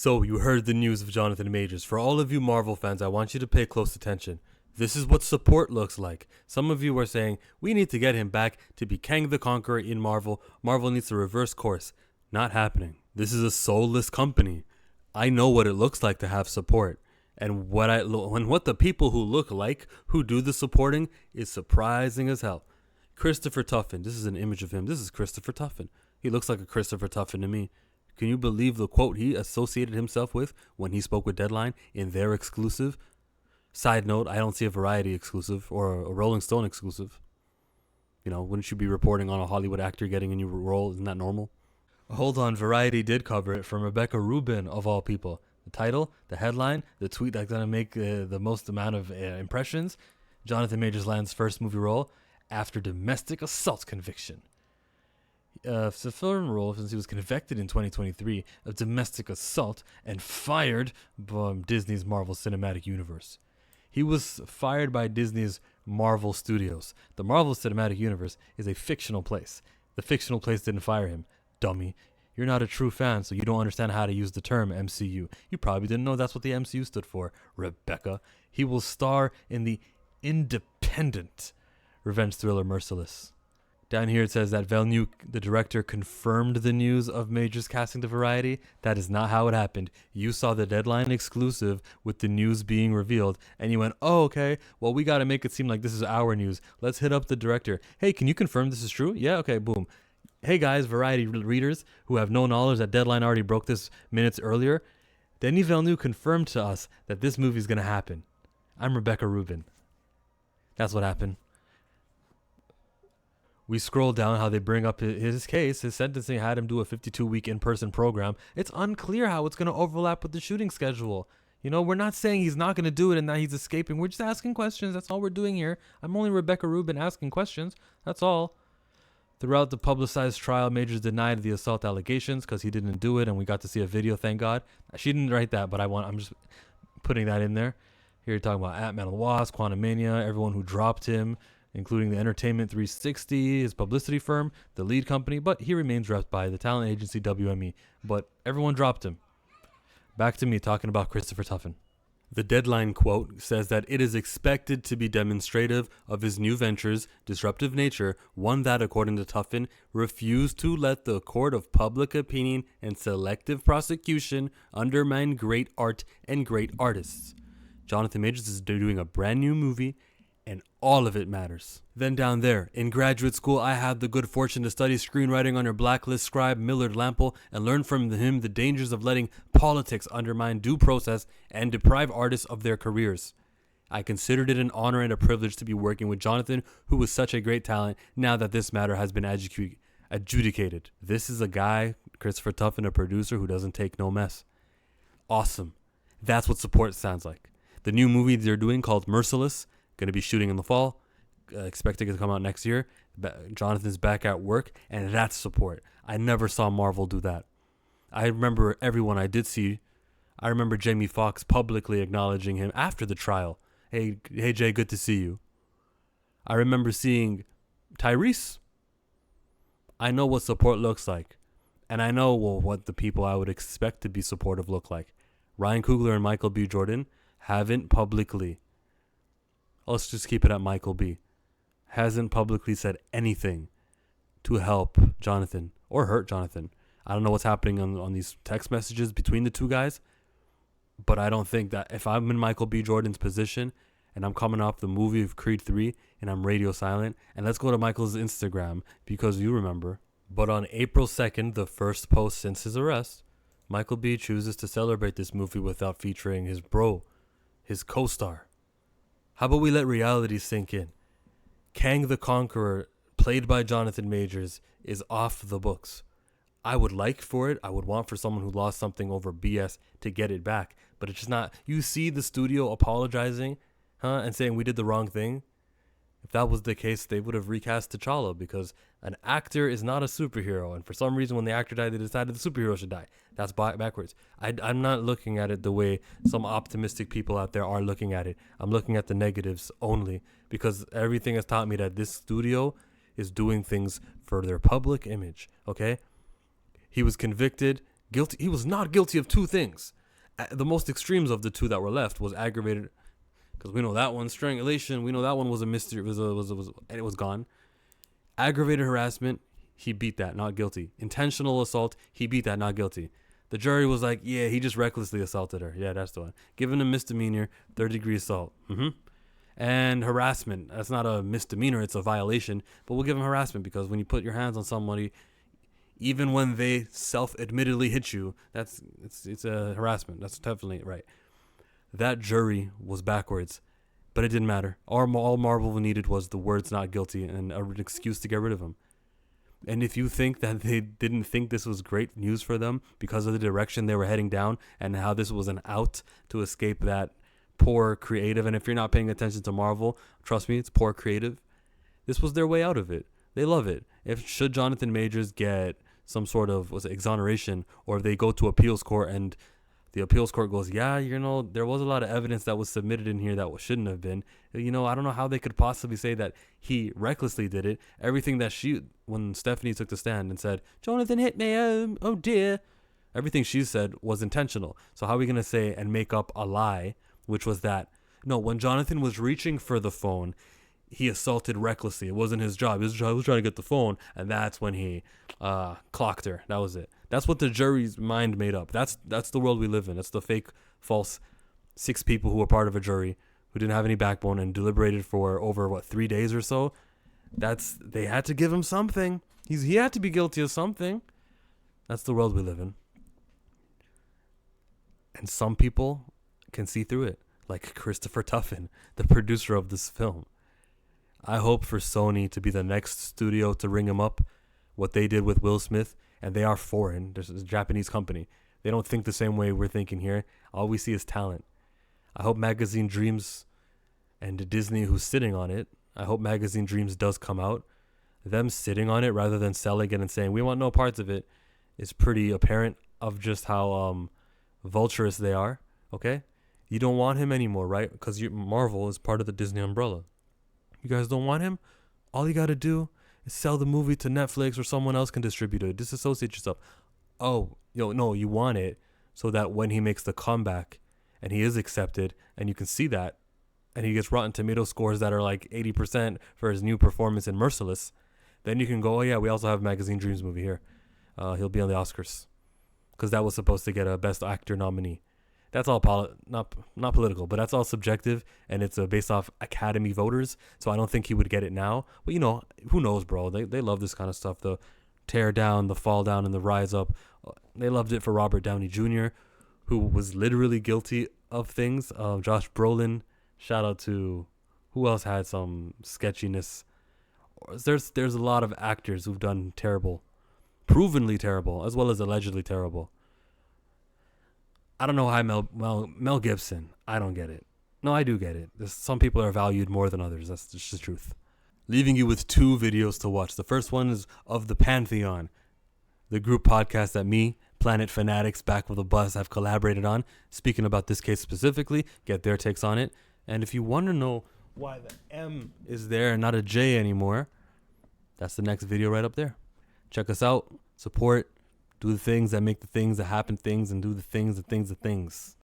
So, you heard the news of Jonathan Majors. For all of you Marvel fans, I want you to pay close attention. This is what support looks like. Some of you are saying, we need to get him back to be Kang the Conqueror in Marvel. Marvel needs to reverse course. Not happening. This is a soulless company. I know what it looks like to have support. And what the people who look like, who do the supporting, is surprising as hell. Christopher Tuffin. This is an image of him. This is Christopher Tuffin. He looks like a Christopher Tuffin to me. Can you believe the quote he associated himself with when he spoke with Deadline in their exclusive? Side note, I don't see a Variety exclusive or a Rolling Stone exclusive. You know, wouldn't you be reporting on a Hollywood actor getting a new role? Isn't that normal? Hold on, Variety did cover it from Rebecca Rubin, of all people. The title, the headline, the tweet that's going to make the most amount of impressions. Jonathan Majors lands first movie role after domestic assault conviction. The film role since he was convicted in 2023 of domestic assault and fired from Disney's Marvel Cinematic Universe. He was fired by Disney's Marvel Studios. The Marvel Cinematic Universe is a fictional place. The fictional place didn't fire him. Dummy. You're not a true fan, so you don't understand how to use the term MCU. You probably didn't know that's what the MCU stood for, Rebecca. He will star in the independent revenge thriller MERCILESS. Down here it says that Villeneuve, the director, confirmed the news of Majors casting to Variety. That is not how it happened. You saw the Deadline exclusive with the news being revealed, and you went, oh, okay, well, we got to make it seem like this is our news. Let's hit up the director. Hey, can you confirm this is true? Yeah, okay, boom. Hey, guys, Variety readers who have no knowledge that Deadline already broke this minutes earlier. Denis Villeneuve confirmed to us that this movie is going to happen. I'm Rebecca Rubin. That's what happened. We scroll down how they bring up his case. His sentencing had him do a 52-week in-person program. It's unclear how it's going to overlap with the shooting schedule. You know, we're not saying he's not going to do it and that he's escaping. We're just asking questions. That's all we're doing here. I'm only Rebecca Rubin asking questions. That's all. Throughout the publicized trial, Majors denied the assault allegations because he didn't do it, and we got to see a video, thank God. She didn't write that, but I'm just putting that in there. Here you're talking about Ant-Man and the Wasp, Quantumania, everyone who dropped him, including the Entertainment 360, his publicity firm, the lead company, but he remains repped by the talent agency WME. But everyone dropped him. Back to me talking about Christopher Tuffin. The Deadline quote says that it is expected to be demonstrative of his new venture's disruptive nature, one that, according to Tuffin, refused to let the court of public opinion and selective prosecution undermine great art and great artists. Jonathan Majors is doing a brand new movie, and all of it matters. Then down there, in graduate school, I had the good fortune to study screenwriting under blacklist scribe Millard Lample and learn from him the dangers of letting politics undermine due process and deprive artists of their careers. I considered it an honor and a privilege to be working with Jonathan, who was such a great talent, now that this matter has been adjudicated. This is a guy, Christopher Tuffin, a producer who doesn't take no mess. Awesome. That's what support sounds like. The new movie they're doing called MERCILESS, going to be shooting in the fall, expecting it to come out next year. Jonathan's back at work, and that's support. I never saw Marvel do that. I remember everyone I did see. I remember Jamie Foxx publicly acknowledging him after the trial. Hey Jay, good to see you. I remember seeing Tyrese. I know what support looks like, and I know what the people I would expect to be supportive look like. Ryan Coogler and Michael B. Jordan haven't publicly, let's just keep it at Michael B., hasn't publicly said anything to help Jonathan or hurt Jonathan. I don't know what's happening on these text messages between the two guys, but I don't think that if I'm in Michael B. Jordan's position and I'm coming off the movie of Creed 3 and I'm radio silent, and let's go to Michael's Instagram because you remember. But on April 2nd, the first post since his arrest, Michael B. chooses to celebrate this movie without featuring his bro, his co-star. How about we let reality sink in? Kang the Conqueror, played by Jonathan Majors, is off the books. I would like for it. I would want for someone who lost something over BS to get it back. But it's just not. You see the studio apologizing, and saying we did the wrong thing. If that was the case, they would have recast T'Challa, because an actor is not a superhero. And for some reason, when the actor died, they decided the superhero should die. That's backwards. I'm not looking at it the way some optimistic people out there are looking at it. I'm looking at the negatives only, because everything has taught me that this studio is doing things for their public image, okay? He was convicted. Guilty. He was not guilty of two things. The most extremes of the two that were left was aggravated, because we know that one strangulation. We know that one was a mystery. And it was gone. Aggravated harassment. He beat that, not guilty. Intentional assault. He beat that, not guilty. The jury was like, yeah, he just recklessly assaulted her. Yeah, that's the one. Given a misdemeanor, 3rd-degree assault. And harassment. That's not a misdemeanor. It's a violation. But we'll give him harassment because when you put your hands on somebody, even when they self-admittedly hit you, it's a harassment. That's definitely right. That jury was backwards, but it didn't matter. All Marvel needed was the words "not guilty" and an excuse to get rid of him. And if you think that they didn't think this was great news for them because of the direction they were heading down and how this was an out to escape that poor creative, and if you're not paying attention to Marvel, trust me, it's poor creative. This was their way out of it. They love it. Should Jonathan Majors get some sort of exoneration, or if they go to appeals court and the appeals court goes, yeah, there was a lot of evidence that was submitted in here that shouldn't have been. I don't know how they could possibly say that he recklessly did it. Everything that when Stephanie took the stand and said, Jonathan hit me, oh dear, everything she said was intentional. So how are we going to say and make up a lie, which was that, no, when Jonathan was reaching for the phone, he assaulted recklessly. It wasn't his job. His job was trying to get the phone, and that's when he clocked her. That was it. That's what the jury's mind made up. That's the world we live in. That's the fake, false 6 people who were part of a jury who didn't have any backbone and deliberated for over 3 days or so. They had to give him something. He had to be guilty of something. That's the world we live in. And some people can see through it, like Christopher Tuffin, the producer of this film. I hope for Sony to be the next studio to ring him up, what they did with Will Smith, and they are foreign. There's a Japanese company. They don't think the same way we're thinking here. All we see is talent. I hope Magazine Dreams and Disney, who's sitting on it, I hope Magazine Dreams does come out. Them sitting on it rather than selling it and saying, we want no parts of it, is pretty apparent of just how vulturous they are, okay? You don't want him anymore, right? Because Marvel is part of the Disney umbrella. You guys don't want him? All you got to do is sell the movie to Netflix or someone else can distribute it. Disassociate yourself. Oh, no, you want it so that when he makes the comeback and he is accepted and you can see that and he gets Rotten Tomato scores that are like 80% for his new performance in MERCILESS, then you can go, oh yeah, we also have Magazine Dreams movie here. He'll be on the Oscars because that was supposed to get a Best Actor nominee. That's all not political, but that's all subjective, and it's based off Academy voters. So I don't think he would get it now. But who knows, bro? They love this kind of stuff. The tear down, the fall down, and the rise up. They loved it for Robert Downey Jr., who was literally guilty of things. Josh Brolin. Shout out to who else had some sketchiness. There's a lot of actors who've done terrible, provenly terrible, as well as allegedly terrible. I don't know why Mel Gibson. I don't get it. No, I do get it. Some people are valued more than others. That's just the truth. Leaving you with 2 videos to watch. The first one is of the Pantheon, the group podcast that me, Planet Fanatics, Back with a Bus, have collaborated on. Speaking about this case specifically, get their takes on it. And if you want to know why the M is there and not a J anymore, that's the next video right up there. Check us out. Support. Do the things that make the things that happen things, and do the things that things.